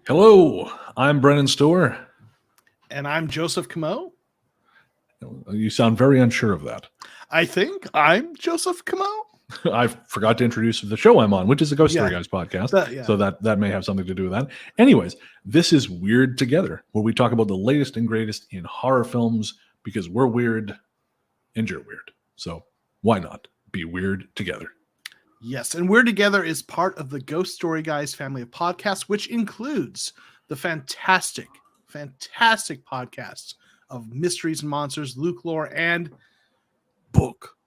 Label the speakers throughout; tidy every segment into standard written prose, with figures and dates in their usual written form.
Speaker 1: Hello, I'm Brennan Storr.
Speaker 2: And I'm Joseph Comeau.
Speaker 1: You sound very unsure of that.
Speaker 2: I think I'm Joseph Comeau.
Speaker 1: I forgot to introduce the show I'm on, which is the Ghost Story Guys podcast. So that may have something to do with that. Anyways, this is Weird Together, where we talk about the latest and greatest in horror films because we're weird and you're weird. So why not be weird together?
Speaker 2: Yes, and Weird Together is part of the Ghost Story Guys family of podcasts, which includes the fantastic podcasts of Mysteries and Monsters, Luke Lore, and Book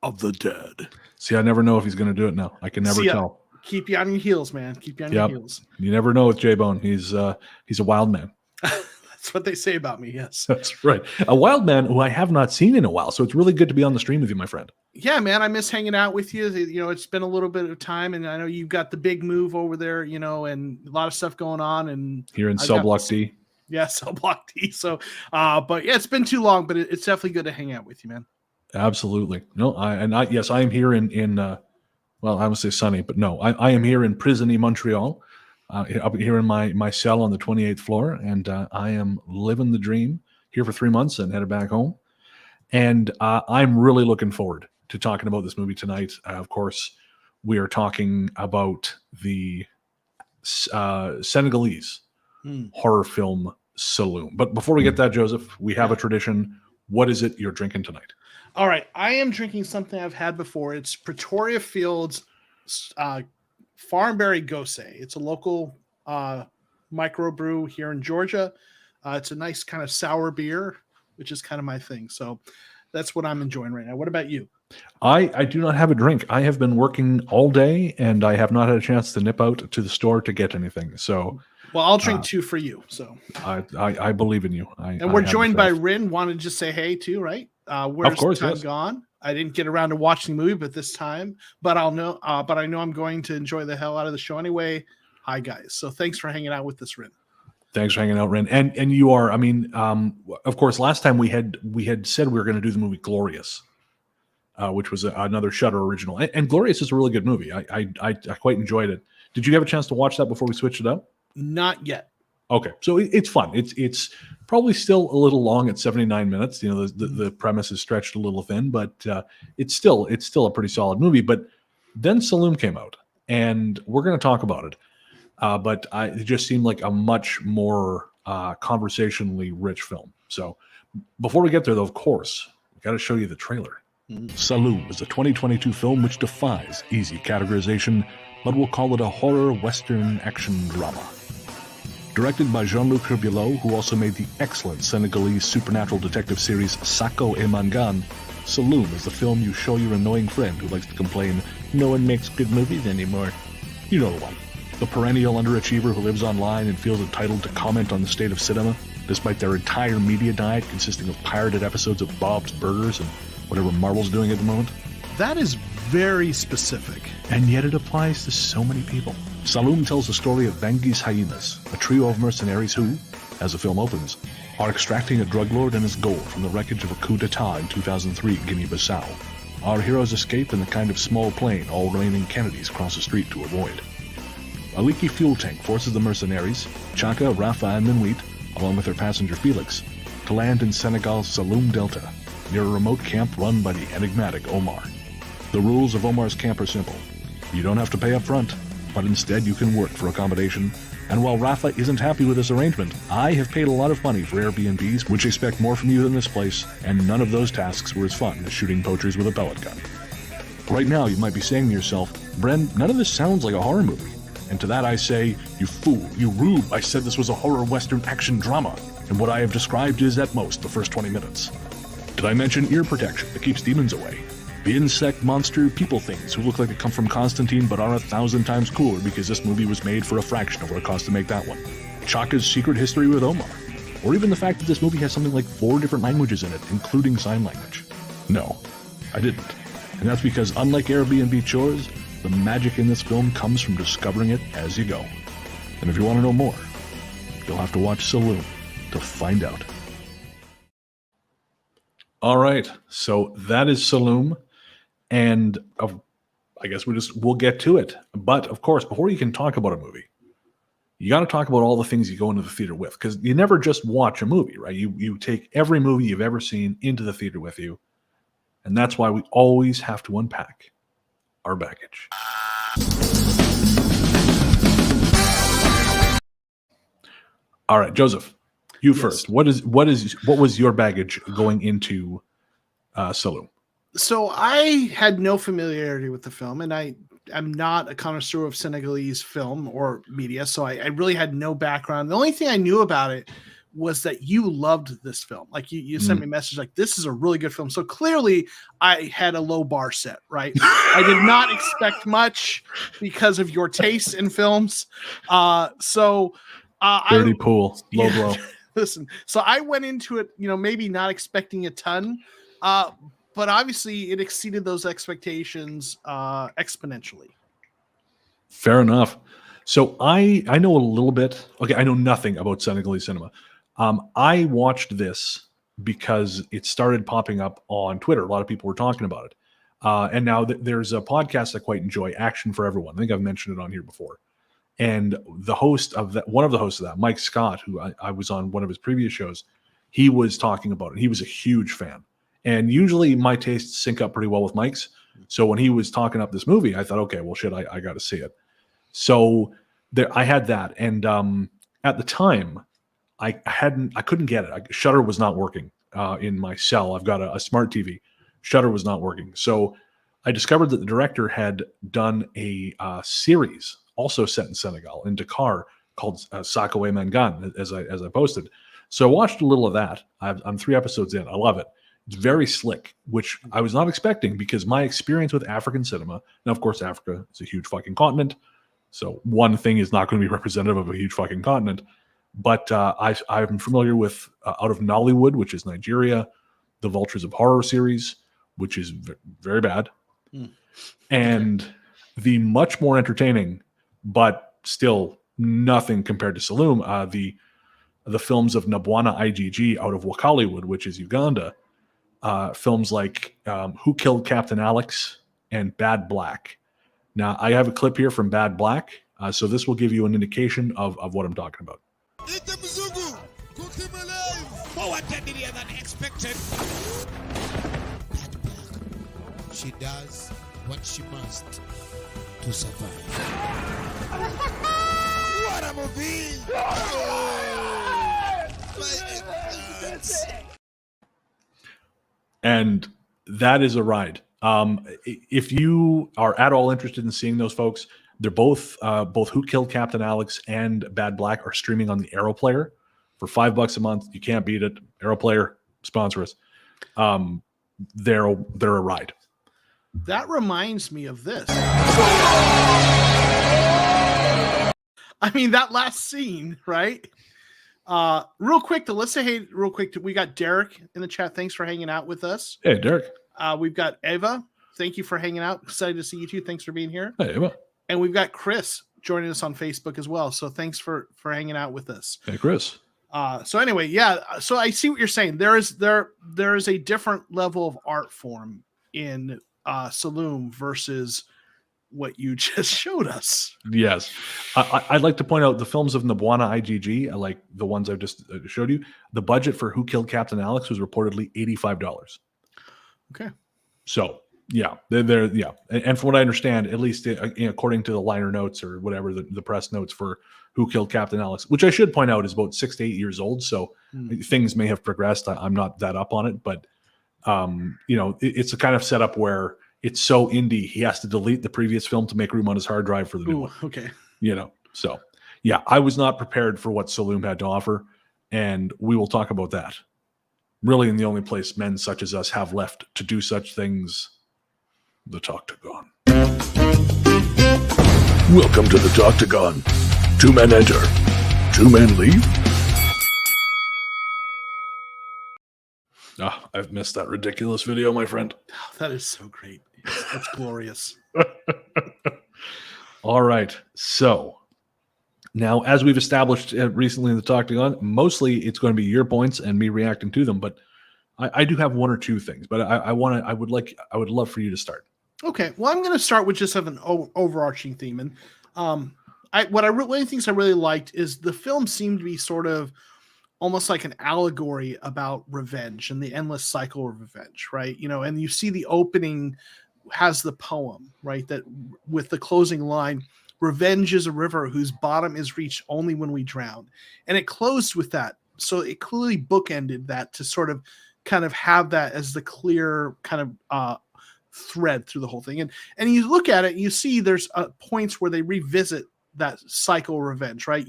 Speaker 2: of the Dead.
Speaker 1: See, I never know if he's going to do it now. I can never tell.
Speaker 2: Keep you on your heels, man. Keep you on your heels.
Speaker 1: You never know with J-Bone. He's a wild man.
Speaker 2: That's what they say about me, yes.
Speaker 1: That's right. A wild man who I have not seen in a while. So it's really good to be on the stream with you, my friend.
Speaker 2: Yeah, man, I miss hanging out with you. You know, it's been a little bit of time, and I know you've got the big move over there, you know, and a lot of stuff going on. And
Speaker 1: here in Cell Block D.
Speaker 2: Yeah, Cell Block D. So, but yeah, it's been too long, but it's definitely good to hang out with you, man.
Speaker 1: Absolutely. No, I am here in well, I would say sunny, but no, I am here in Prisony, Montreal, up here in my cell on the 28th floor, and I am living the dream here for 3 months and headed back home. And I'm really looking forward to talking about this movie tonight. Of course, we are talking about the Senegalese horror film Saloum. But before we get that, Joseph, we have a tradition. What is it you're drinking tonight?
Speaker 2: All right, I am drinking something I've had before. It's Pretoria Fields Farnberry Gose. It's a local microbrew here in Georgia. It's a nice kind of sour beer, which is kind of my thing. So that's what I'm enjoying right now. What about you?
Speaker 1: I do not have a drink. I have been working all day, and I have not had a chance to nip out to the store to get anything. So,
Speaker 2: well, I'll drink two for you. So
Speaker 1: I believe in you.
Speaker 2: And we're joined by Rin. Wanted to just say hey too, right? Where's time gone? I didn't get around to watching the movie, but this time, but I know I'm going to enjoy the hell out of the show anyway. Hi guys. So thanks for hanging out with us, Rin.
Speaker 1: Thanks for hanging out, Rin. And you are, I mean, of course, last time we had said we were going to do the movie Glorious, which was another Shudder original. And Glorious is a really good movie. I quite enjoyed it. Did you have a chance to watch that before we switched it up?
Speaker 2: Not yet.
Speaker 1: Okay, so it's fun. It's probably still a little long at 79 minutes. You know, the premise is stretched a little thin, but it's still a pretty solid movie. But then Saloum came out, and we're going to talk about it. But it just seemed like a much more conversationally rich film. So before we get there, though, of course, we got to show you the trailer. Saloum is a 2022 film which defies easy categorization, but we'll call it a horror western action drama. Directed by Jean-Luc Herbulot, who also made the excellent Senegalese supernatural detective series Sako et Mangan, Saloum is the film you show your annoying friend who likes to complain, no one makes good movies anymore. You know the one. The perennial underachiever who lives online and feels entitled to comment on the state of cinema, despite their entire media diet consisting of pirated episodes of Bob's Burgers and whatever Marvel's doing at the moment.
Speaker 2: That is very specific.
Speaker 1: And yet it applies to so many people. Saloum tells the story of Bangis Hyenas, a trio of mercenaries who, as the film opens, are extracting a drug lord and his gold from the wreckage of a coup d'etat in 2003 Guinea-Bissau. Our heroes escape in the kind of small plane all remaining Kennedys cross the street to avoid. A leaky fuel tank forces the mercenaries, Chaka, Rafa, and Minuit, along with their passenger Felix, to land in Senegal's Saloum Delta, near a remote camp run by the enigmatic Omar. The rules of Omar's camp are simple. You don't have to pay up front, but instead you can work for accommodation. And while Rafa isn't happy with this arrangement, I have paid a lot of money for Airbnbs, which expect more from you than this place, and none of those tasks were as fun as shooting poachers with a pellet gun. Right now you might be saying to yourself, Bren, none of this sounds like a horror movie. And to that I say, you fool, you rube, I said this was a horror western action drama, and what I have described is at most the first 20 minutes. Did I mention ear protection that keeps demons away? The insect monster people things who look like they come from Constantine but are 1,000 times cooler because this movie was made for a fraction of what it cost to make that one. Chaka's secret history with Omar. Or even the fact that this movie has something like 4 different languages in it, including sign language. No, I didn't. And that's because unlike Airbnb chores, the magic in this film comes from discovering it as you go. And if you want to know more, you'll have to watch Saloum to find out. All right, so that is Saloum. And I guess we'll get to it. But of course, before you can talk about a movie, you got to talk about all the things you go into the theater with, because you never just watch a movie, right? You take every movie you've ever seen into the theater with you, and that's why we always have to unpack our baggage. All right, Joseph, you first. What was your baggage going into Saloum?
Speaker 2: So I had no familiarity with the film, and I'm not a connoisseur of Senegalese film or media, so I really had no background. The only thing I knew about it was that you loved this film. Like you sent me a message like, this is a really good film. So clearly I had a low bar set, right? I did not expect much because of your taste in films.
Speaker 1: Dirty pool, low blow.
Speaker 2: Listen, so I went into it, maybe not expecting a ton, but obviously it exceeded those expectations exponentially.
Speaker 1: Fair enough. So I know a little bit. Okay, I know nothing about Senegalese cinema. I watched this because it started popping up on Twitter. A lot of people were talking about it. And now there's a podcast I quite enjoy, Action for Everyone. I think I've mentioned it on here before. And the host of that, one of the hosts of that, Mike Scott, who I was on one of his previous shows, he was talking about it. He was a huge fan. And usually my tastes sync up pretty well with Mike's. So when he was talking up this movie, I thought, okay, well, shit, I got to see it. So I had that. And at the time, I couldn't get it. Shudder was not working in my cell. I've got a smart TV. Shudder was not working. So I discovered that the director had done a series also set in Senegal, in Dakar, called Sakawé Mangan, as I posted. So I watched a little of that. I'm 3 episodes in. I love it. It's very slick, which I was not expecting because my experience with African cinema, now of course Africa is a huge fucking continent, so one thing is not going to be representative of a huge fucking continent. But I'm familiar with out of Nollywood, which is Nigeria, the Vultures of Horror series, which is very bad, and the much more entertaining, but still nothing compared to Saloum, the films of Nabwana IGG out of Wakaliwood, which is Uganda. Films like Who Killed Captain Alex and Bad Black. Now, I have a clip here from Bad Black, so this will give you an indication of what I'm talking about.
Speaker 3: She does what she must to survive. What a movie!
Speaker 1: And that is a ride. If you are at all interested in seeing those folks, they're both Who Killed Captain Alex and Bad Black are streaming on the Arrow Player for $5 a month. You can't beat it. Arrow Player, sponsor us. They're a ride.
Speaker 2: That reminds me of this. I mean, that last scene, right? Real quick, let's say hey, real quick. We got Derek in the chat. Thanks for hanging out with us.
Speaker 1: Hey, Derek.
Speaker 2: We've got Eva. Thank you for hanging out. Excited to see you too. Thanks for being here.
Speaker 1: Hey, Eva.
Speaker 2: And we've got Chris joining us on Facebook as well. So thanks for hanging out with us.
Speaker 1: Hey, Chris.
Speaker 2: So anyway, yeah. So I see what you're saying. There is a different level of art form in Saloum versus what you just showed us.
Speaker 1: Yes. I'd like to point out the films of Nabwana IGG, like the ones I just showed you. The budget for Who Killed Captain Alex was reportedly $85.
Speaker 2: Okay.
Speaker 1: So yeah, they're yeah. And from what I understand, at least according to the liner notes or whatever, the press notes for Who Killed Captain Alex, which I should point out is about 6 to 8 years old. So things may have progressed. I'm not that up on it, but it's a kind of setup where it's so indie, he has to delete the previous film to make room on his hard drive for the new one.
Speaker 2: Okay.
Speaker 1: So yeah, I was not prepared for what Saloum had to offer, and we will talk about that. Really, in the only place men such as us have left to do such things, the Toctagon.
Speaker 4: Welcome to the Toctagon. 2 men enter, 2 men leave.
Speaker 1: I've missed that ridiculous video, my friend.
Speaker 2: Oh, that is so great. That's glorious.
Speaker 1: All right. So now, as we've established recently in the Toctagon, mostly it's going to be your points and me reacting to them. But I do have 1 or 2 things. But I would love for you to start.
Speaker 2: Okay. Well, I'm going to start with just an overarching theme, and one of the things I really liked is the film seemed to be sort of almost like an allegory about revenge and the endless cycle of revenge, right? And you see the opening has the poem, right? That with the closing line, revenge is a river whose bottom is reached only when we drown. And it closed with that. So it clearly bookended that to sort of kind of have that as the clear kind of thread through the whole thing. And you look at it, and you see there's points where they revisit that cycle of revenge, right?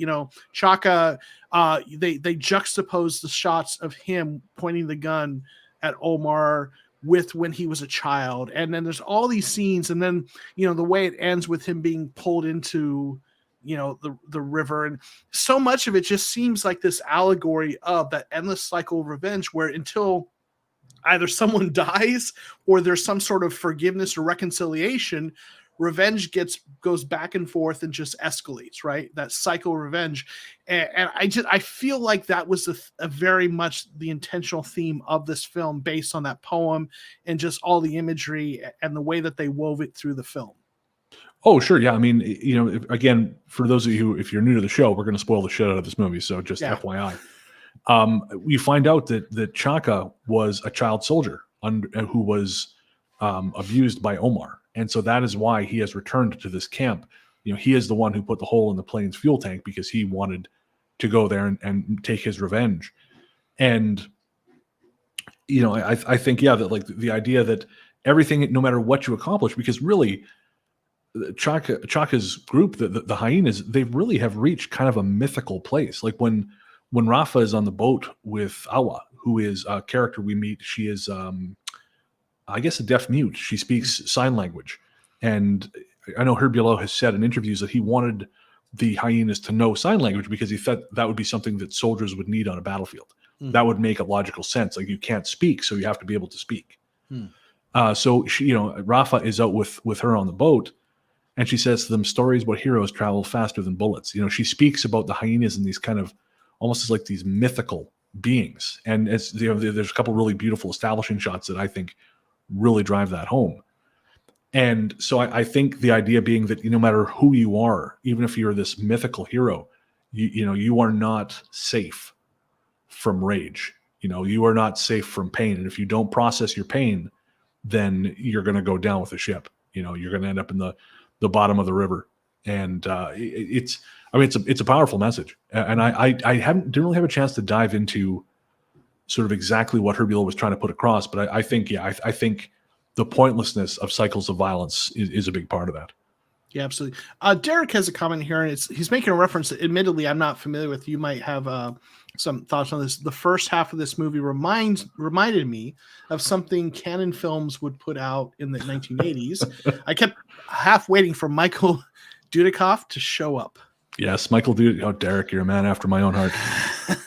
Speaker 2: Chaka, they juxtapose the shots of him pointing the gun at Omar with when he was a child. And then there's all these scenes. And then, the way it ends with him being pulled into, the river. And so much of it just seems like this allegory of that endless cycle of revenge, where until either someone dies or there's some sort of forgiveness or reconciliation, revenge goes back and forth and just escalates, right? That cycle of revenge. And I feel like that was a very much the intentional theme of this film, based on that poem and just all the imagery and the way that they wove it through the film.
Speaker 1: Oh, sure. Yeah. I mean, again, for those of you who, if you're new to the show, we're going to spoil the shit out of this movie. So just FYI. We find out that Chaka was a child soldier who was abused by Omar. And so that is why he has returned to this camp. He is the one who put the hole in the plane's fuel tank because he wanted to go there and take his revenge. And, I think, that like the idea that everything, no matter what you accomplish, because really Chaka's group, the hyenas, they really have reached kind of a mythical place. Like when Rafa is on the boat with Awa, who is a character we meet, she is, I guess, a deaf mute. She speaks sign language. And I know Herb Bigelow has said in interviews that he wanted the hyenas to know sign language because he thought that would be something that soldiers would need on a battlefield. That would make a logical sense. Like, you can't speak, so you have to be able to speak. So she, Rafa is out with her on the boat, and she says to them, stories about heroes travel faster than bullets. She speaks about the hyenas in these kind of almost as like these mythical beings. And it's, there's a couple really beautiful establishing shots that I think really drive that home. And so I think the idea being that no matter who you are, even if you're this mythical hero, you are not safe from rage. You are not safe from pain. And if you don't process your pain, then you're going to go down with the ship. You're going to end up in the bottom of the river. And it's a powerful message. And I didn't really have a chance to dive into sort of exactly what Herb Bigelow was trying to put across, but I think the pointlessness of cycles of violence is a big part of that.
Speaker 2: Yeah, absolutely. Derek has a comment here, and he's making a reference that admittedly I'm not familiar with. You might have some thoughts on this. The first half of this movie reminded me of something Canon Films would put out in the 1980s. I kept half waiting for Michael Dudikoff to show up.
Speaker 1: Yes, Michael Dudikoff. Oh, Derek, you're a man after my own heart.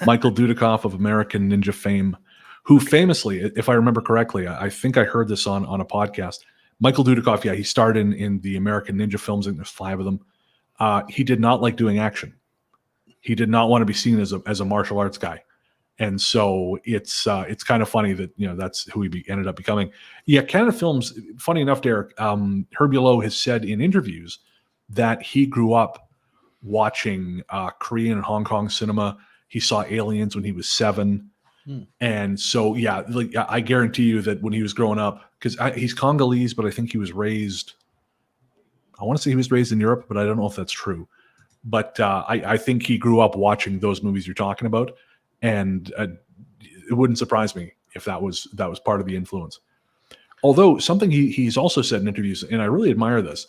Speaker 1: Michael Dudikoff of American Ninja fame, who famously, if I remember correctly, I think I heard this on a podcast. Michael Dudikoff, he starred in the American Ninja films, and there's 5 of them. He did not like doing action. He did not want to be seen as a martial arts guy. And so it's kind of funny that, that's who he ended up becoming. Yeah, Canon Films, funny enough, Derek, Herb Bigelow has said in interviews that he grew up watching Korean and Hong Kong cinema. He saw Aliens when he was 7. And so, I guarantee you that when he was growing up, because he's Congolese, but I think he was raised, I want to say he was raised in Europe, but I don't know if that's true. But I think he grew up watching those movies you're talking about. And it wouldn't surprise me if that was part of the influence. Although something he's also said in interviews, and I really admire this,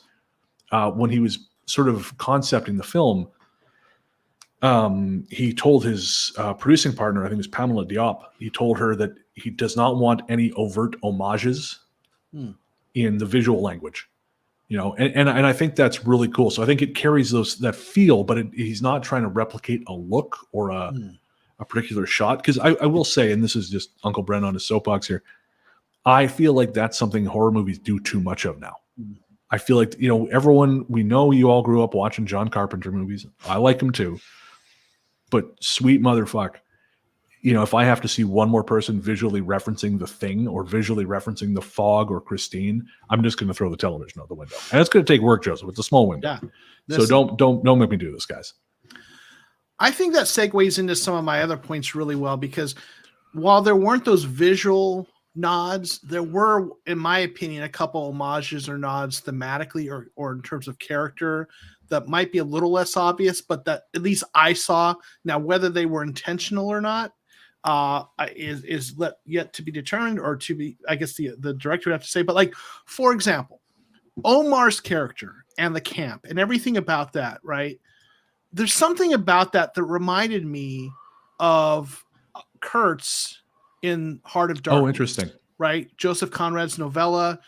Speaker 1: when he was sort of concepting the film, he told his producing partner, I think it was Pamela Diop, he told her that he does not want any overt homages in the visual language, and I think that's really cool. So I think it carries that feel, but he's not trying to replicate a look or a particular shot. Because I will say, and this is just Uncle Brennan on his soapbox here, I feel like that's something horror movies do too much of now. I feel like, everyone, we know you all grew up watching John Carpenter movies. I like them too. But sweet motherfuck, if I have to see one more person visually referencing The Thing or visually referencing The Fog or Christine, I'm just going to throw the television out the window. And it's going to take work, Joseph. It's a small window. Yeah. So don't make me do this, guys.
Speaker 2: I think that segues into some of my other points really well, because while there weren't those visual nods, there were, in my opinion, a couple homages or nods thematically or in terms of character that might be a little less obvious, but that at least I saw. Now, whether they were intentional or not is yet to be determined, or to be, I guess the director would have to say. But like, for example, Omar's character and the camp and everything about that, right? There's something about that reminded me of Kurtz in Heart of Darkness.
Speaker 1: Oh, interesting.
Speaker 2: Right? Joseph Conrad's novella,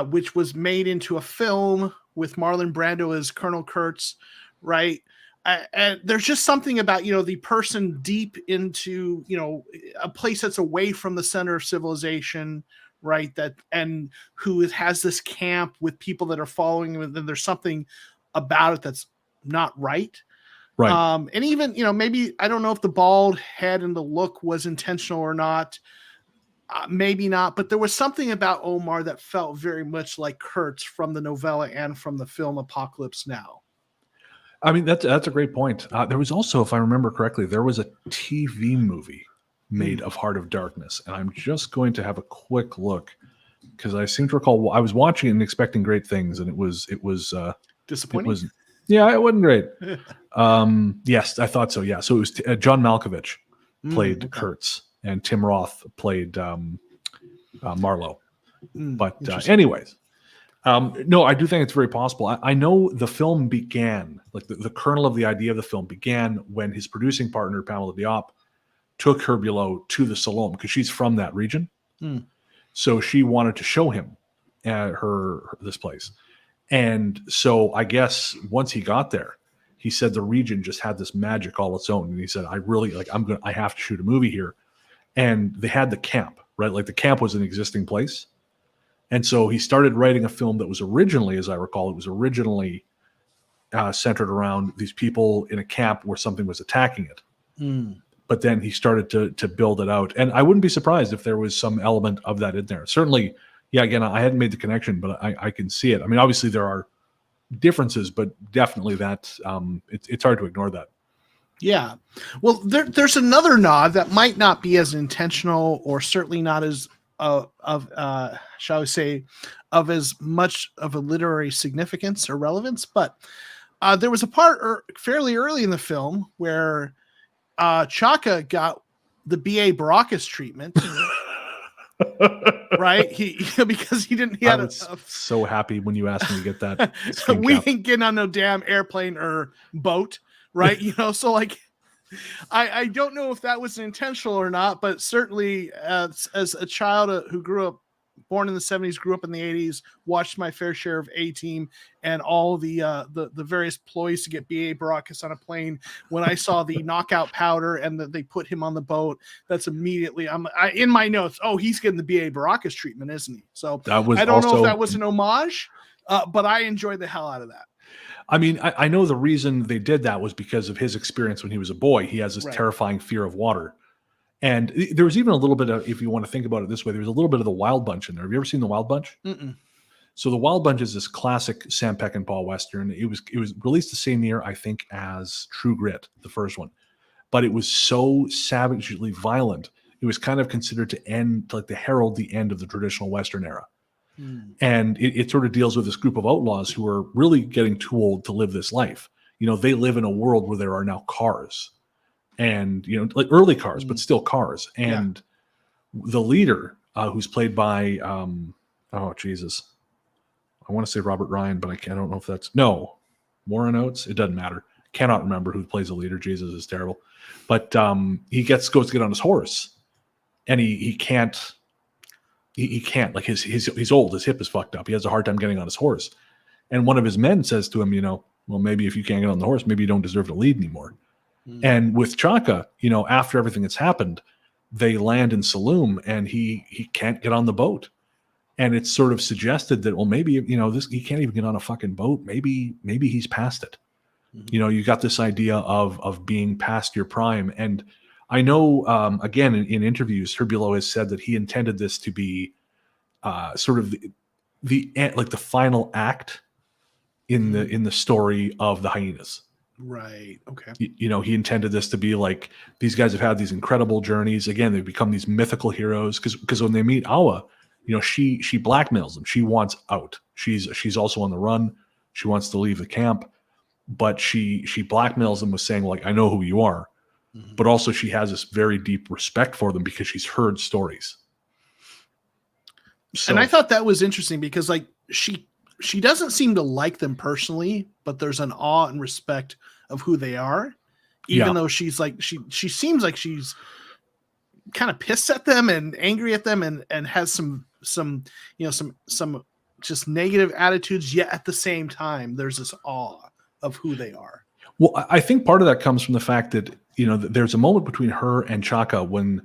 Speaker 2: which was made into a film with Marlon Brando as Colonel Kurtz, right? And there's just something about, the person deep into, a place that's away from the center of civilization, right? And who has this camp with people that are following him, and then there's something about it that's not right.
Speaker 1: Right.
Speaker 2: And even, maybe, I don't know if the bald head and the look was intentional or not. Maybe not, but there was something about Omar that felt very much like Kurtz from the novella and from the film Apocalypse Now.
Speaker 1: I mean, that's a great point. There was also, if I remember correctly, there was a TV movie made of Heart of Darkness, and I'm just going to have a quick look, because I seem to recall I was watching it and expecting great things, and it was
Speaker 2: disappointing.
Speaker 1: It wasn't great. Yes, I thought so. Yeah, so it was John Malkovich played Kurtz, and Tim Roth played Marlowe. But anyways, no, I do think it's very possible. I know the film began, like the kernel of the idea of the film began when his producing partner, Pamela Diop, took her below to the Saloum, because she's from that region. So she wanted to show him this place. And so I guess once he got there, he said the region just had this magic all its own. And he said, I have to shoot a movie here. And they had the camp, right? Like the camp was an existing place. And so he started writing a film that was originally, as I recall, it was originally centered around these people in a camp where something was attacking it. But then he started to build it out. And I wouldn't be surprised if there was some element of that in there. Certainly, yeah, again, I hadn't made the connection, but I can see it. I mean, obviously there are differences, but definitely that it's hard to ignore that.
Speaker 2: Yeah. Well, there's another nod that might not be as intentional, or certainly not as shall we say, of as much of a literary significance or relevance. But there was a part fairly early in the film where Chaka got the B.A. Baracus treatment. Right? Because he didn't.
Speaker 1: I was so happy when you asked me to get that.
Speaker 2: We ain't getting on no damn airplane or boat, right? So like, I don't know if that was intentional or not, but certainly as a child who grew up, born in the 70s, grew up in the 80s, watched my fair share of A-Team and all the various ploys to get B.A. Baracus on a plane. When I saw the knockout powder and that they put him on the boat, that's immediately in my notes. Oh, he's getting the B.A. Baracus treatment, isn't he? So I don't know if that was an homage, but I enjoyed the hell out of that.
Speaker 1: I mean, I know the reason they did that was because of his experience when he was a boy. He has this terrifying fear of water. And there was even a little bit of, if you want to think about it this way, there was a little bit of the Wild Bunch in there. Have you ever seen the Wild Bunch?
Speaker 2: Mm-mm.
Speaker 1: So the Wild Bunch is this classic Sam Peckinpah Western. It was released the same year, I think, as True Grit, the first one. But it was so savagely violent, it was kind of considered to herald the end of the traditional Western era. And it sort of deals with this group of outlaws who are really getting too old to live this life. They live in a world where there are now cars. And, like early cars, but still cars. And the leader, who's played by, oh, Jesus. I want to say Robert Ryan, but I don't know if that's, no, Warren Oates. It doesn't matter. Cannot remember who plays the leader. Jesus, is terrible. But he goes to get on his horse, and he can't, like he's old. His hip is fucked up. He has a hard time getting on his horse. And one of his men says to him, well, maybe if you can't get on the horse, maybe you don't deserve to lead anymore. And with Chaka, after everything that's happened, they land in Saloum, and he can't get on the boat. And it's sort of suggested that, well, maybe, he can't even get on a fucking boat. Maybe he's past it. You got this idea of being past your prime. And I know, again, in interviews, Herbulo has said that he intended this to be sort of the final act in the story of the hyenas.
Speaker 2: Right. Okay.
Speaker 1: He intended this to be like, these guys have had these incredible journeys. Again, they've become these mythical heroes because when they meet Awa, she blackmails them. She wants out. She's also on the run. She wants to leave the camp, but she blackmails them with saying, like, I know who you are. But also she has this very deep respect for them because she's heard stories.
Speaker 2: And I thought that was interesting because, like, she doesn't seem to like them personally, but there's an awe and respect of who they are, even though she's like, she seems like she's kind of pissed at them and angry at them and has some just negative attitudes. Yet at the same time, there's this awe of who they are.
Speaker 1: Well, I think part of that comes from the fact that, there's a moment between her and Chaka when,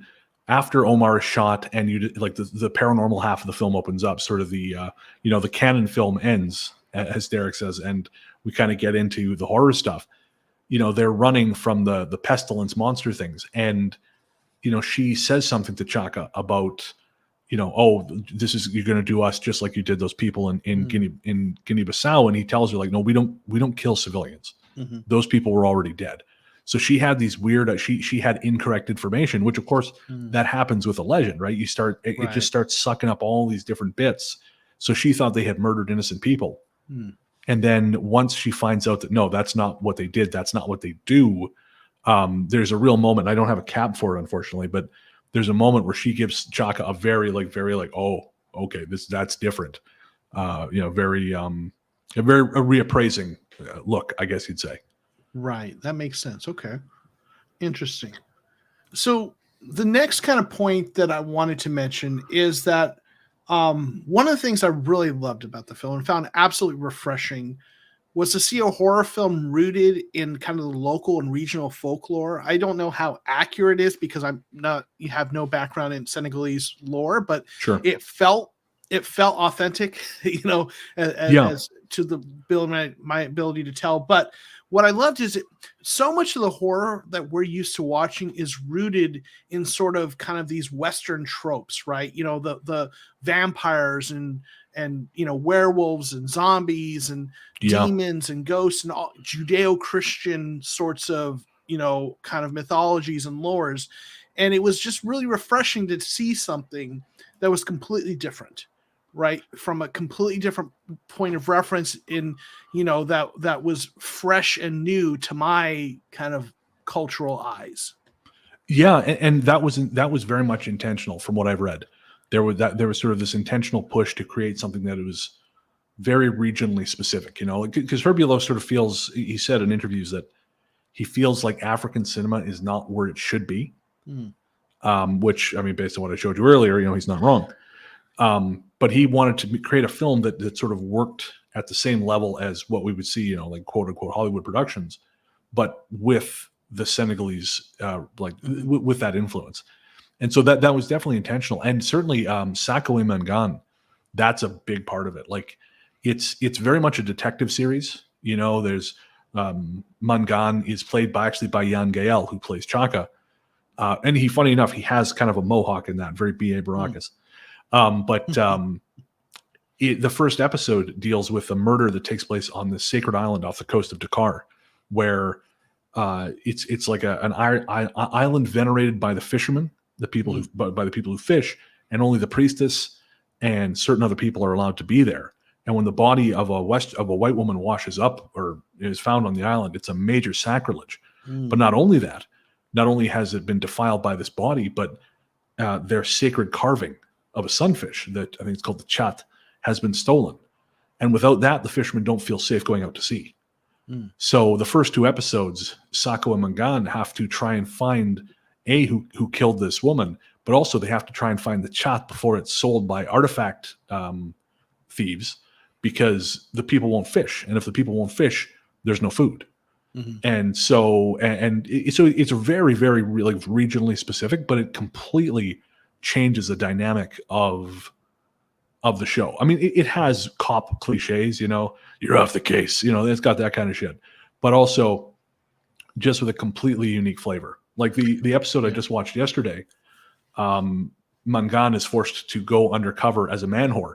Speaker 1: after Omar is shot and the paranormal half of the film opens up, sort of the canon film ends, as Derek says, and we kind of get into the horror stuff. They're running from the pestilence monster things. And, she says something to Chaka about, you're going to do us just like you did those people in Guinea-Bissau. And he tells her, like, no, we don't kill civilians. Mm-hmm. Those people were already dead. So she had these weird, she had incorrect information, which of course that happens with a legend, right? It just starts sucking up all these different bits. So she thought they had murdered innocent people. And then once she finds out that, no, that's not what they did. That's not what they do. There's a real moment. I don't have a cap for it, unfortunately, but there's a moment where she gives Chaka a very, oh, okay, that's different. Very reappraising look, I guess you'd say.
Speaker 2: Right. That makes sense. Okay. Interesting. So the next kind of point that I wanted to mention is that one of the things I really loved about the film and found absolutely refreshing was to see a horror film rooted in kind of the local and regional folklore. I don't know how accurate it is because you have no background in Senegalese lore, but sure. It felt authentic, as to the ability, my ability to tell. But what I loved is so much of the horror that we're used to watching is rooted in sort of kind of these Western tropes, right? The vampires and werewolves and zombies and demons and ghosts and all Judeo-Christian sorts of, kind of mythologies and lores. And it was just really refreshing to see something that was completely different, right? From a completely different point of reference in, that was fresh and new to my kind of cultural eyes.
Speaker 1: Yeah. And that was very much intentional from what I've read. There was sort of this intentional push to create something that was very regionally specific, because Herbulo sort of feels, he said in interviews that he feels like African cinema is not where it should be, which, I mean, based on what I showed you earlier, he's not wrong. But he wanted to create a film that sort of worked at the same level as what we would see, like quote unquote Hollywood productions, but with the Senegalese, with that influence. And so that was definitely intentional. And certainly Sako Mangan, that's a big part of it. Like it's very much a detective series. There's Mangan is played by Jan Gael, who plays Chaka. And funny enough, he has kind of a mohawk in that, very B.A. Baracus. The first episode deals with a murder that takes place on this sacred island off the coast of Dakar, where it's like an island venerated by the fishermen, by the people who fish, and only the priestess and certain other people are allowed to be there. And when the body of a white woman washes up or is found on the island, it's a major sacrilege. But not only that, not only has it been defiled by this body, but their sacred carving of a sunfish that I think it's called the chat has been stolen. And without that, the fishermen don't feel safe going out to sea. So the first two episodes, Sako and Mangan have to try and find who killed this woman, but also they have to try and find the chat before it's sold by artifact thieves, because the people won't fish. And if the people won't fish, there's no food. And so it's a very, very regionally specific, but it completely changes the dynamic of the show. I mean, it has cop cliches, you're off the case, it's got that kind of shit, but also just with a completely unique flavor. Like the episode I just watched yesterday, Mangan is forced to go undercover as a man whore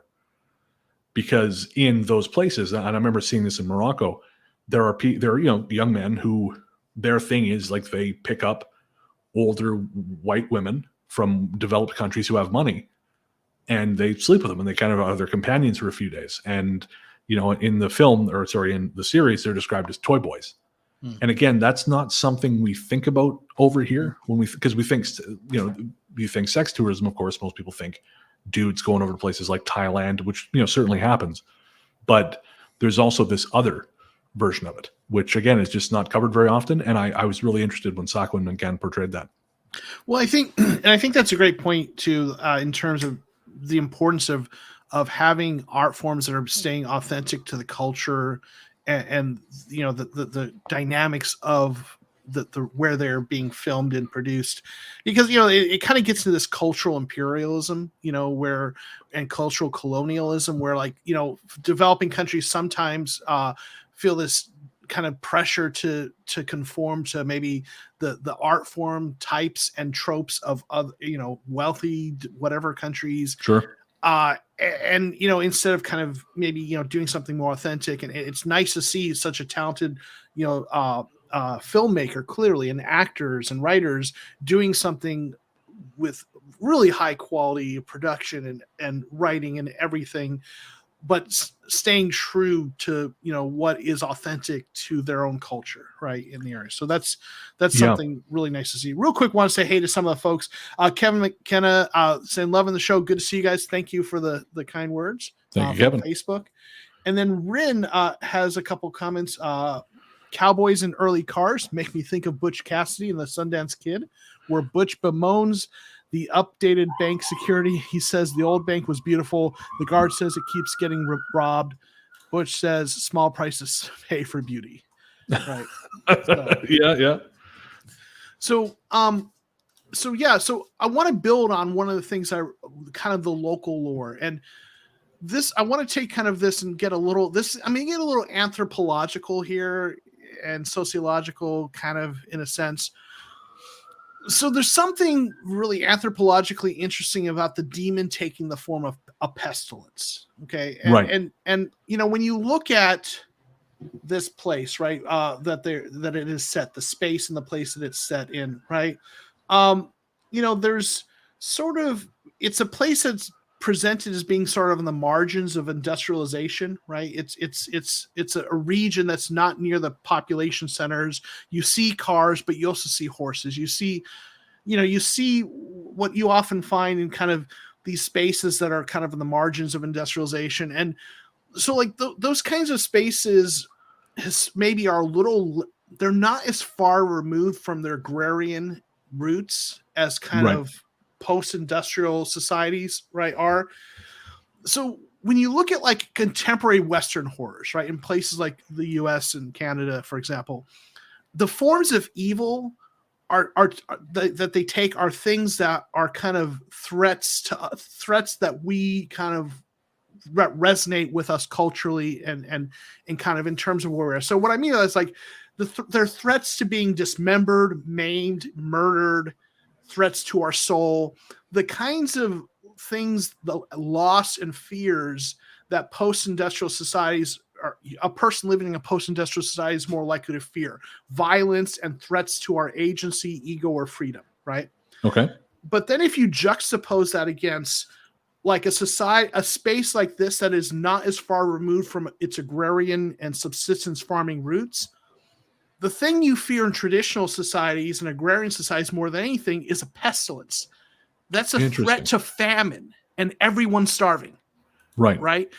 Speaker 1: because in those places, and I remember seeing this in Morocco, there are young men who their thing is like they pick up older white women from developed countries who have money, and they sleep with them, and they kind of are their companions for a few days. And in the film, in the series, they're described as toy boys. And again, that's not something we think about over here because we think, you think sex tourism, of course, most people think dudes going over to places like Thailand, which, certainly happens. But there's also this other version of it, which again, is just not covered very often. And I was really interested when Sako and Mangan portrayed that.
Speaker 2: Well, I think that's a great point too, in terms of the importance of having art forms that are staying authentic to the culture and the dynamics of the where they're being filmed and produced, because it kind of gets into this cultural imperialism, and cultural colonialism, where developing countries sometimes feel this kind of pressure to conform to maybe the art form types and tropes of other wealthy whatever countries.
Speaker 1: Sure.
Speaker 2: And instead of kind of maybe doing something more authentic, and it's nice to see such a talented filmmaker, clearly, and actors and writers doing something with really high quality production and writing and everything, but staying true to what is authentic to their own culture, right, in the area. So that's something really nice to see. Real quick, want to say hey to some of the folks. Kevin McKenna saying loving the show. Good to see you guys. Thank you for the kind words.
Speaker 1: Thank you, Kevin.
Speaker 2: Facebook. And then Rin has a couple comments. Cowboys in early cars make me think of Butch Cassidy and the Sundance Kid, where Butch bemoans the updated bank security. He says the old bank was beautiful. The guard says it keeps getting robbed. Butch says small prices pay for beauty. Right.
Speaker 1: Yeah.
Speaker 2: So I want to build on one of the things kind of the local lore, and this, I want to take kind of this and get a little anthropological here and sociological kind of in a sense. So there's something really anthropologically interesting about the demon taking the form of a pestilence. Okay. And when you look at this place, right, that it is set, the space and the place that it's set in, right. There's sort of, it's a place that's presented as being sort of on the margins of industrialization, right? It's a region that's not near the population centers. You see cars, but you also see horses. You see what you often find in kind of these spaces that are kind of on the margins of industrialization. And so those kinds of spaces maybe are they're not as far removed from their agrarian roots as kind of post-industrial societies, right, are. So when you look at contemporary Western horrors, right, in places like the US and Canada, for example, the forms of evil that they take are things that are kind of threats that we kind of resonate with us culturally and kind of in terms of where we're. So what I mean is they're threats to being dismembered, maimed, murdered, threats to our soul, the kinds of things, the loss and fears that post-industrial societies a person living in a post-industrial society is more likely to fear: violence and threats to our agency, ego, or freedom, right?
Speaker 1: Okay.
Speaker 2: But then if you juxtapose that against a space like this that is not as far removed from its agrarian and subsistence farming roots, the thing you fear in traditional societies and agrarian societies more than anything is a pestilence. That's a threat to famine and everyone starving. Right.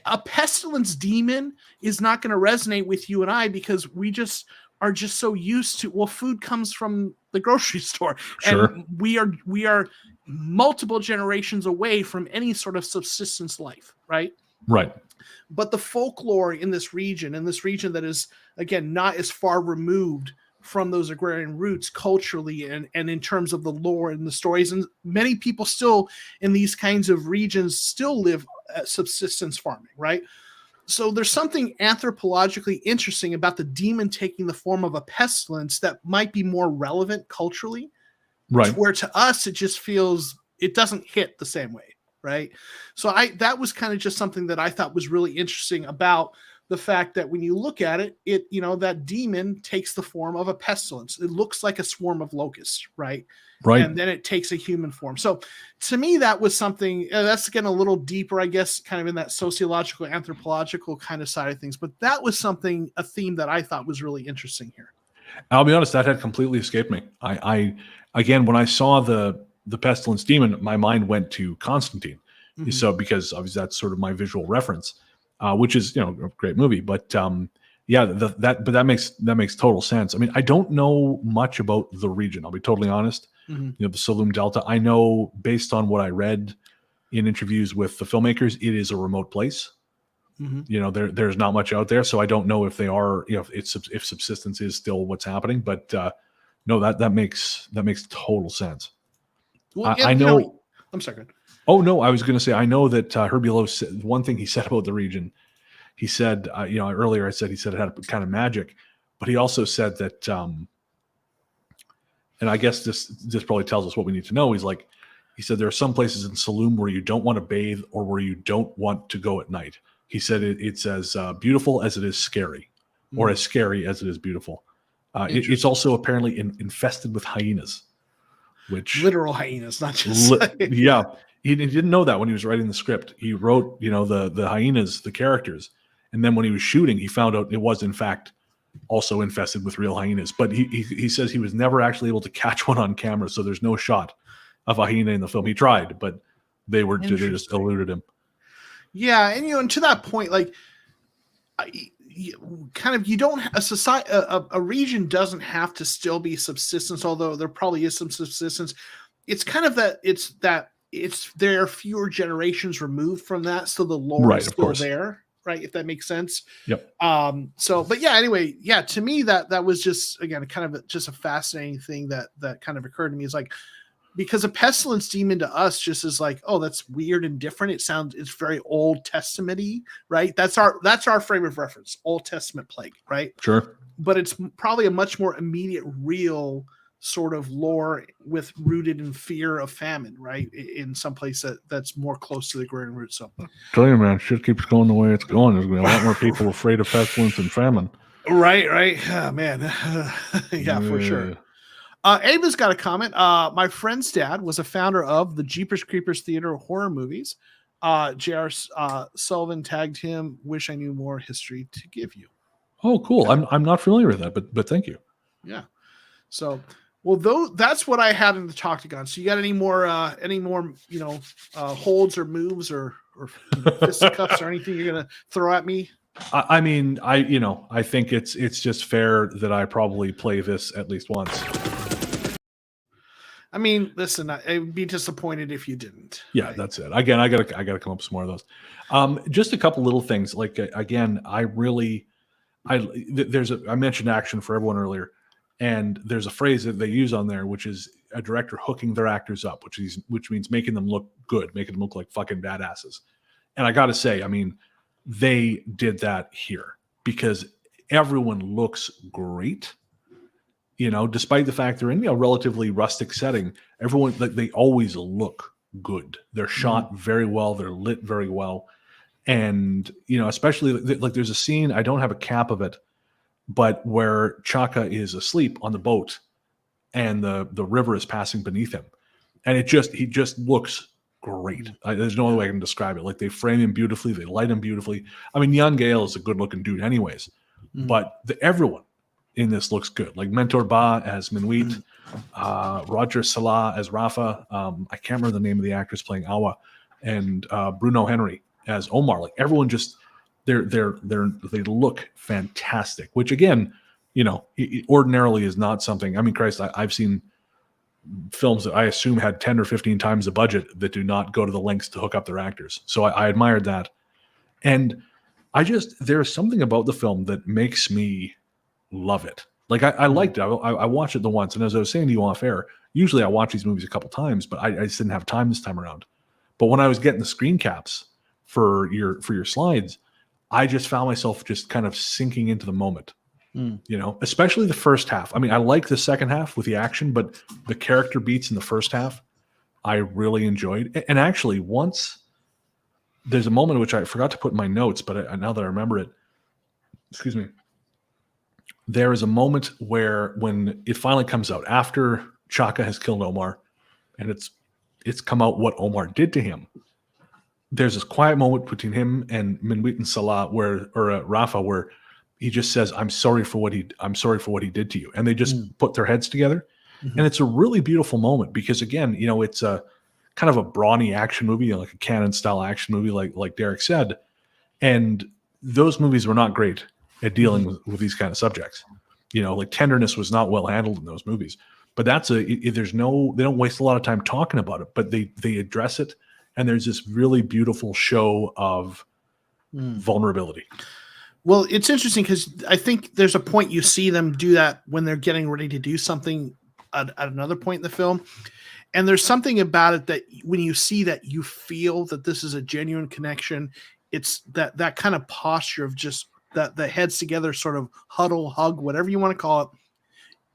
Speaker 2: A pestilence demon is not going to resonate with you and I because we just are so used to, food comes from the grocery store.
Speaker 1: Sure.
Speaker 2: And we are multiple generations away from any sort of subsistence life. Right. But the folklore in this region that is, again, not as far removed from those agrarian roots culturally and in terms of the lore and the stories. And many people still in these kinds of regions still live subsistence farming, right? So there's something anthropologically interesting about the demon taking the form of a pestilence that might be more relevant culturally,
Speaker 1: right?
Speaker 2: Where to us it just feels it doesn't hit the same way, right? So that was kind of just something that I thought was really interesting about the fact that when you look at it, that demon takes the form of a pestilence. It looks like a swarm of locusts, right?
Speaker 1: Right.
Speaker 2: And then it takes a human form. So to me, that was something that's again a little deeper, I guess, kind of in that sociological, anthropological kind of side of things. But that was a theme that I thought was really interesting here.
Speaker 1: I'll be honest, that had completely escaped me. I again, when I saw the pestilence demon, my mind went to Constantine. Mm-hmm. So because obviously that's sort of my visual reference. Which is a great movie, but that makes total sense. I mean, I don't know much about the region. I'll be totally honest. Mm-hmm. The Saloum Delta. I know based on what I read in interviews with the filmmakers, it is a remote place. Mm-hmm. There's not much out there, so I don't know if they are. If subsistence is still what's happening, but no, that makes total sense.
Speaker 2: Well, I know. I'm sorry.
Speaker 1: Oh, no, I was going to say, I know that Herbie Lowe said one thing he said about the region. He said, earlier I said, he said it had kind of magic, but he also said that, and I guess this probably tells us what we need to know. He said, there are some places in Saloum where you don't want to bathe or where you don't want to go at night. He said it's as beautiful as it is scary, or as scary as it is beautiful. It's also apparently infested with hyenas. Which
Speaker 2: literal hyenas, not just
Speaker 1: yeah. He didn't know that when he was writing the script. He wrote, the hyenas, the characters, and then when he was shooting, he found out it was in fact also infested with real hyenas. But he says he was never actually able to catch one on camera, so there's no shot of a hyena in the film. He tried, but they just eluded him.
Speaker 2: Yeah, and to that point, you don't a region doesn't have to still be subsistence, although there probably is some subsistence. It's kind of that there are fewer generations removed from that, so the lore is still there, right? If that makes sense.
Speaker 1: Yep.
Speaker 2: But yeah, anyway, yeah, to me that was just again kind of just a fascinating thing that kind of occurred to me. Is because a pestilence demon to us just is oh, that's weird and different. It's very Old Testament-y, right? That's our frame of reference, Old Testament plague, right?
Speaker 1: Sure.
Speaker 2: But it's probably a much more immediate, real sort of lore rooted in fear of famine, right? In some place that's more close to the grain root. So
Speaker 1: tell you, man, shit keeps going the way it's going. There's going to be a lot more people afraid of pestilence and famine.
Speaker 2: Right. Oh, man. Yeah, for sure. Ava's got a comment. My friend's dad was a founder of the Jeepers Creepers Theater of Horror Movies. J.R. Sullivan tagged him. Wish I knew more history to give you.
Speaker 1: Oh, cool. I'm not familiar with that, but thank you.
Speaker 2: Yeah. So, well, that's what I had in the Toctagon. So you got any more holds or moves or fisticuffs or anything you're gonna throw at me?
Speaker 1: I mean, I think it's just fair that I probably play this at least once.
Speaker 2: I mean, listen, I would be disappointed if you didn't.
Speaker 1: Yeah, right? That's it. Again, I gotta come up with some more of those. Just a couple little things. Again, I mentioned action for everyone earlier, and there's a phrase that they use on there, which is a director hooking their actors up, which means making them look good, making them look like fucking badasses. And I gotta say, I mean, they did that here because everyone looks great. Despite the fact they're in a relatively rustic setting, everyone they always look good. They're shot very well. They're lit very well, and especially there's a scene, I don't have a cap of it, but where Chaka is asleep on the boat, and the river is passing beneath him, and he just looks great. There's no other way I can describe it. They frame him beautifully, they light him beautifully. I mean, Jan Gale is a good looking dude, anyways, but everyone in this looks good. Mentor Ba as Minwit, Roger Salah as Rafa. I can't remember the name of the actress playing Awa, and Bruno Henry as Omar. Everyone just they look fantastic. Which again, ordinarily is not something. I mean, Christ, I've seen films that I assume had 10 or 15 times the budget that do not go to the lengths to hook up their actors. So I admired that, and there's something about the film that makes me love it. I liked it. I watched it the once, and as I was saying to you off air, usually I watch these movies a couple times, but I just didn't have time this time around. But when I was getting the screen caps for your slides, I just found myself just kind of sinking into the moment, especially the first half. I mean, I like the second half with the action, but the character beats in the first half, I really enjoyed. And actually, once there's a moment which I forgot to put in my notes, but now that I remember it, excuse me, there is a moment where when it finally comes out after Chaka has killed Omar, and it's come out what Omar did to him. There's this quiet moment between him and Minwit and Salah Rafa where he just says, I'm sorry for what he did to you. And they just put their heads together. Mm-hmm. And it's a really beautiful moment because again, it's a kind of a brawny action movie, like a Cannon style action movie, like Derek said. And those movies were not great at dealing with these kind of subjects. Like tenderness was not well handled in those movies. But they don't waste a lot of time talking about it, but they address it. And there's this really beautiful show of vulnerability.
Speaker 2: Well, it's interesting because I think there's a point you see them do that when they're getting ready to do something at another point in the film. And there's something about it that when you see that, you feel that this is a genuine connection. It's that kind of posture of just that the heads together, sort of huddle, hug, whatever you want to call it.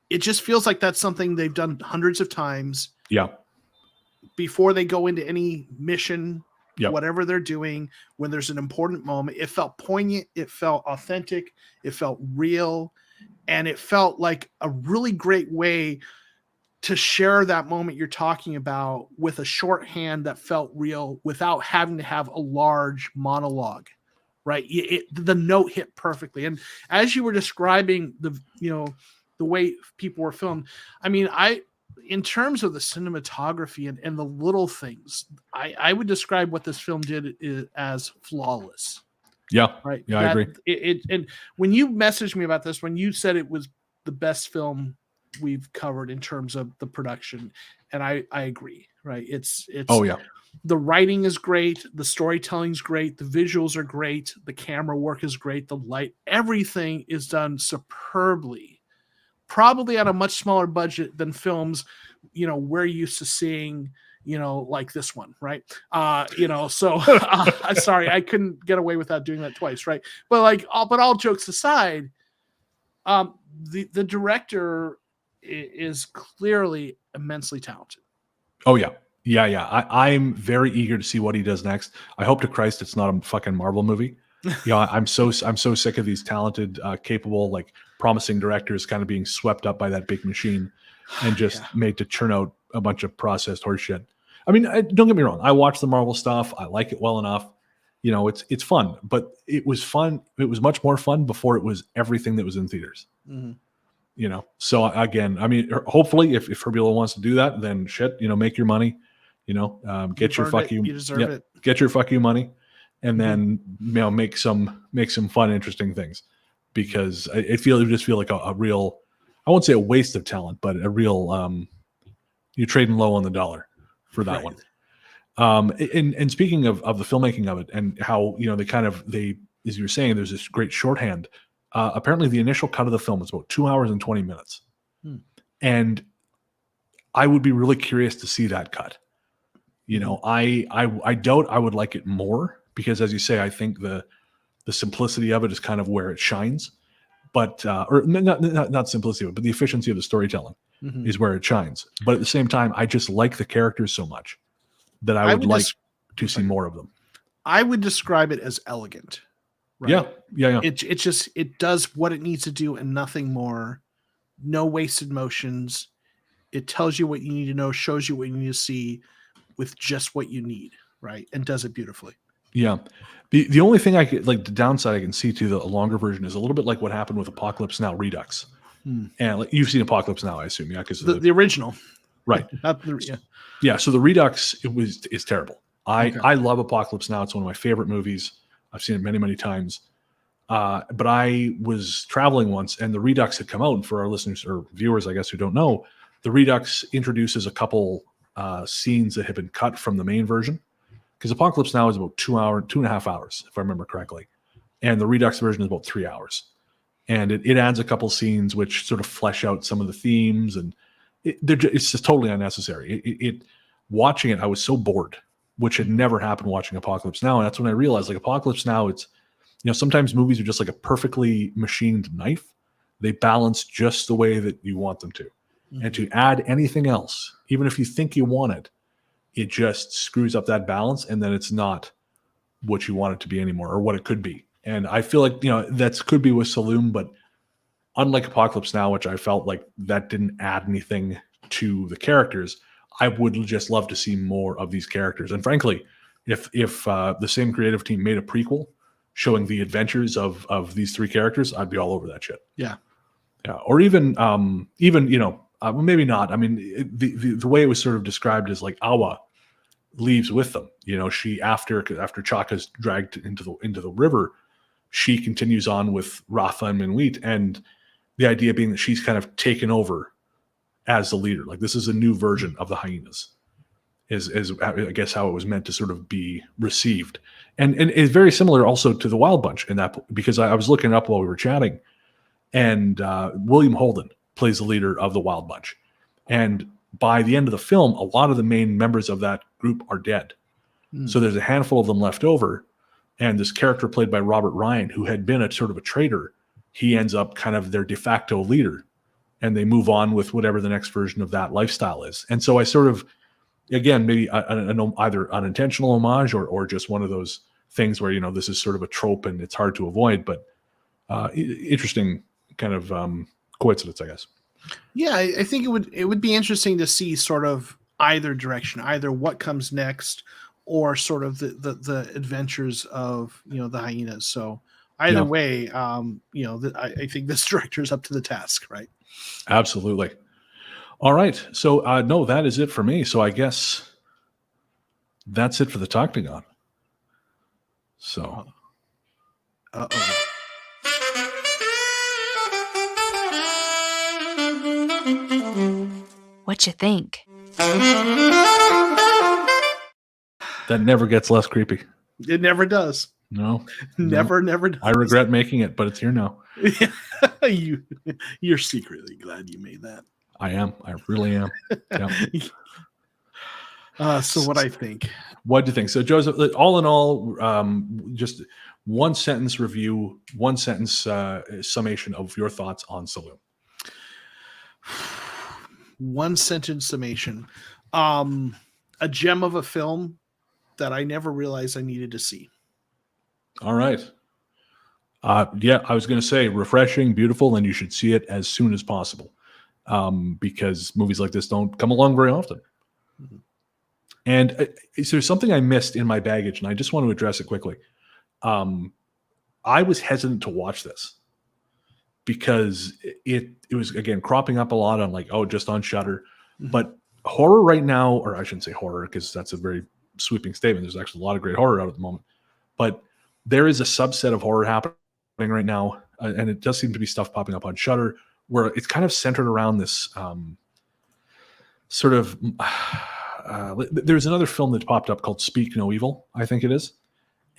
Speaker 2: It just feels like that's something they've done hundreds of times.
Speaker 1: Yeah.
Speaker 2: Before they go into any mission,
Speaker 1: yep.
Speaker 2: Whatever they're doing, when there's an important moment, it felt poignant, it felt authentic, it felt real, and it felt like a really great way to share that moment you're talking about with a shorthand that felt real without having to have a large monologue, right? The note hit perfectly. And as you were describing the way people were filmed, I mean, in terms of the cinematography and the little things, I would describe what this film did as flawless.
Speaker 1: Yeah.
Speaker 2: Right.
Speaker 1: Yeah, I agree.
Speaker 2: And when you messaged me about this, when you said it was the best film we've covered in terms of the production, and I agree, right? It's
Speaker 1: oh yeah.
Speaker 2: The writing is great. The storytelling is great. The visuals are great. The camera work is great. The light, everything is done superbly. Probably at a much smaller budget than films, we're used to seeing, like this one, right? So sorry, I couldn't get away without doing that twice, right? But all jokes aside, the director is clearly immensely talented.
Speaker 1: Oh yeah. Yeah. I'm very eager to see what he does next. I hope to Christ it's not a fucking Marvel movie. I'm so sick of these talented, capable, promising directors kind of being swept up by that big machine and just made to churn out a bunch of processed horseshit. I mean, don't get me wrong. I watch the Marvel stuff. I like it well enough. It's fun, but it was fun. It was much more fun before it was everything that was in theaters. Mm-hmm. So again, I mean, hopefully if Herbula wants to do that, then shit, make your money, get your fuck you.
Speaker 2: You deserve it.
Speaker 1: Get your fuck you money. And then make some fun, interesting things, because it just feel like a real, I won't say a waste of talent, but a real you're trading low on the dollar for that one. And speaking of the filmmaking of it and how they as you were saying, there's this great shorthand. Apparently, the initial cut of the film is about 2 hours and 20 minutes, and I would be really curious to see that cut. I doubt I would like it more. Because as you say, I think the simplicity of it is kind of where it shines, but or not simplicity of it, but the efficiency of the storytelling is where it shines. But at the same time, I just like the characters so much that I would like to see more of them.
Speaker 2: I would describe it as elegant. Right?
Speaker 1: Yeah.
Speaker 2: It does what it needs to do and nothing more. No wasted motions. It tells you what you need to know, shows you what you need to see with just what you need, right? And does it beautifully.
Speaker 1: Yeah. The only thing I could, the downside I can see to the longer version is a little bit like what happened with Apocalypse Now Redux. And you've seen Apocalypse Now, I assume, yeah? Because
Speaker 2: the original.
Speaker 1: Right. Yeah. So the Redux, is terrible. I love Apocalypse Now. It's one of my favorite movies. I've seen it many, many times. But I was traveling once and the Redux had come out. And for our listeners or viewers, I guess, who don't know, the Redux introduces a couple scenes that have been cut from the main version. Because Apocalypse Now is about 2.5 hours, if I remember correctly. And the Redux version is about 3 hours. And it adds a couple scenes which sort of flesh out some of the themes. And it's just totally unnecessary. Watching it, I was so bored, which had never happened watching Apocalypse Now. And that's when I realized, Apocalypse Now, sometimes movies are just like a perfectly machined knife. They balance just the way that you want them to. Mm-hmm. And to add anything else, even if you think you want it, it just screws up that balance, and then it's not what you want it to be anymore, or what it could be. And I feel like, that could be with Saloum, but unlike Apocalypse Now, which I felt like that didn't add anything to the characters, I would just love to see more of these characters. And frankly, if the same creative team made a prequel showing the adventures of these three characters, I'd be all over that shit.
Speaker 2: Yeah.
Speaker 1: Yeah. Or even maybe not. I mean, the way it was sort of described is like Awa leaves with them. She after Chaka's dragged into the river, she continues on with Rafa and Minwit, and the idea being that she's kind of taken over as the leader. Like, this is a new version of the hyenas, is I guess how it was meant to sort of be received. And it's very similar also to the Wild Bunch in that, because I was looking it up while we were chatting, and William Holden plays the leader of the Wild Bunch. And by the end of the film, a lot of the main members of that group are dead. So there's a handful of them left over. And this character played by Robert Ryan, who had been a sort of a traitor, he ends up kind of their de facto leader, and they move on with whatever the next version of that lifestyle is. And so I sort of, again, maybe either unintentional homage or just one of those things where, this is sort of a trope and it's hard to avoid, but interesting kind of coincidence, I guess.
Speaker 2: Yeah, I think it would be interesting to see sort of either direction, either what comes next, or sort of the adventures of the hyenas. So either way, I think this director's up to the task, right?
Speaker 1: Absolutely. All right. So no, that is it for me. So I guess that's it for the Toctagon. So.
Speaker 2: Uh-oh.
Speaker 5: What you think?
Speaker 1: That never gets less creepy.
Speaker 2: It never does.
Speaker 1: No.
Speaker 2: Never does.
Speaker 1: I regret making it, but it's here now.
Speaker 2: You're secretly glad you made that.
Speaker 1: I am. I really am. Yeah.
Speaker 2: So what I think.
Speaker 1: What do you think? So Joseph, all in all, just one sentence review, one sentence summation of your thoughts on Saloum.
Speaker 2: One sentence summation. A gem of a film that I never realized I needed to see.
Speaker 1: All right. Yeah, I was going to say refreshing, beautiful, and you should see it as soon as possible, because movies like this don't come along very often. Mm-hmm. And there's something I missed in my baggage, and I just want to address it quickly. I was hesitant to watch this because it was, again, cropping up a lot on just on Shudder. Mm-hmm. But horror right now, or I shouldn't say horror because that's a very sweeping statement. There's actually a lot of great horror out at the moment. But there is a subset of horror happening right now, and it does seem to be stuff popping up on Shudder where it's kind of centered around this sort of... there's another film that popped up called Speak No Evil, I think it is.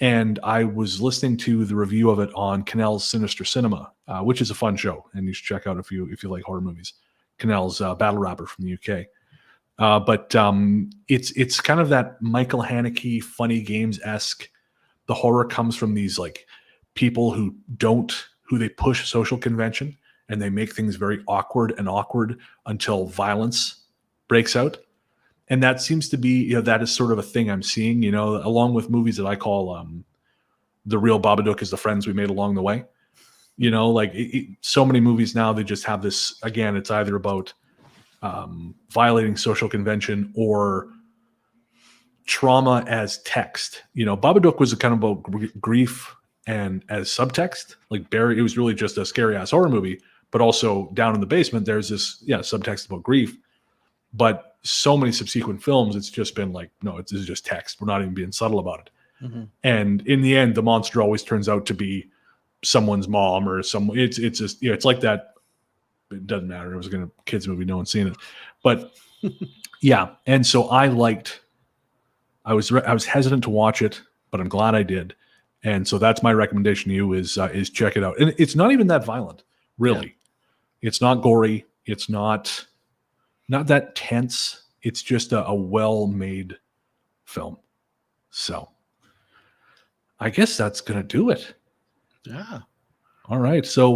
Speaker 1: And I was listening to the review of it on Canal's Sinister Cinema, which is a fun show, and you should check out if you like horror movies. Canal's battle rapper from the UK. But it's kind of that Michael Haneke Funny Games-esque. The horror comes from these people who they push social convention, and they make things very awkward until violence breaks out. And that seems to be, that is sort of a thing I'm seeing, along with movies that I call The Real Babadook is the Friends We Made Along the Way. So many movies now, they just have this, again, it's either about violating social convention or trauma as text. Babadook was kind of about grief and as subtext. Like Barry, it was really just a scary ass horror movie, but also down in the basement, there's this subtext about grief. But so many subsequent films, it's just been no, this is just text. We're not even being subtle about it. Mm-hmm. And in the end, the monster always turns out to be someone's mom or someone. It's just, it's like that. It doesn't matter. It was a kids movie. No one's seen it, but yeah. And so I was hesitant to watch it, but I'm glad I did. And so that's my recommendation to you is check it out. And it's not even that violent, really. Yeah. It's not gory. It's not that tense. It's just a well-made film. So I guess that's going to do it.
Speaker 2: Yeah.
Speaker 1: All right. So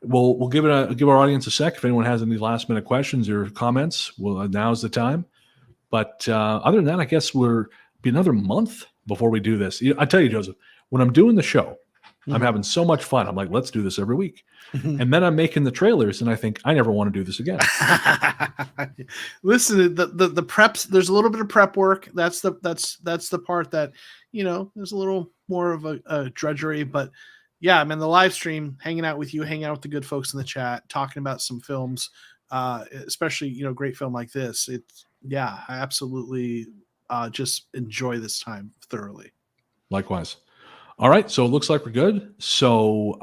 Speaker 1: we'll give our audience a sec. If anyone has any last minute questions or comments, well, now's the time. But other than that, I guess be another month before we do this. I tell you, Joseph, when I'm doing the show, I'm having so much fun. I'm like, let's do this every week. And then I'm making the trailers, and I think I never want to do this again.
Speaker 2: Listen, the preps. There's a little bit of prep work. That's the part that there's a little more of a drudgery. But yeah, the live stream, hanging out with you, hanging out with the good folks in the chat, talking about some films, especially great film like this. I absolutely just enjoy this time thoroughly.
Speaker 1: Likewise. All right, so it looks like we're good. So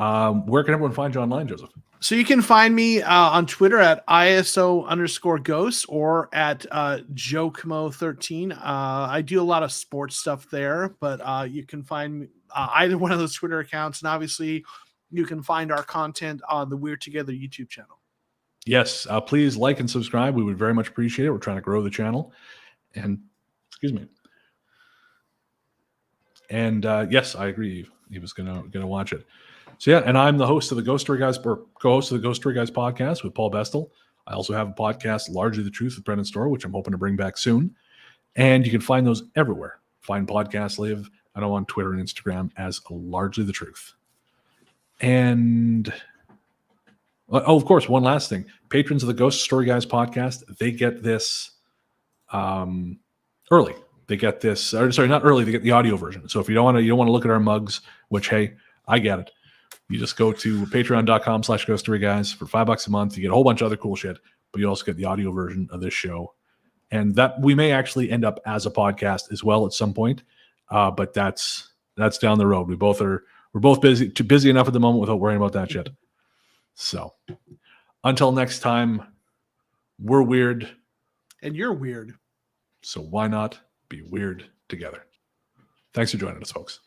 Speaker 1: where can everyone find you online, Joseph?
Speaker 2: So you can find me on Twitter at ISO_ghost or at Joe Comeau 13. I do a lot of sports stuff there, but you can find me, either one of those Twitter accounts. And obviously, you can find our content on the We're Together YouTube channel. Yes,
Speaker 1: please like and subscribe. We would very much appreciate it. We're trying to grow the channel. And, excuse me. And yes, I agree. He was gonna watch it. So yeah, and I'm the host of the Ghost Story Guys, or co-host of the Ghost Story Guys podcast with Paul Bestel. I also have a podcast, Largely the Truth, with Brennan and Storr, which I'm hoping to bring back soon. And you can find those everywhere. Find podcasts live. I know on Twitter and Instagram as Largely the Truth. And of course, one last thing: patrons of the Ghost Story Guys podcast, they get this early. They get this, not early. They get the audio version. So if you don't want to look at our mugs, which, hey, I get it. You just go to patreon.com/GhostStoryGuys for $5 a month. You get a whole bunch of other cool shit, but you also get the audio version of this show, and that we may actually end up as a podcast as well at some point. But that's down the road. We're both busy enough at the moment without worrying about that shit. So until next time, we're weird,
Speaker 2: and you're weird.
Speaker 1: So why not be weird together? Thanks for joining us, folks.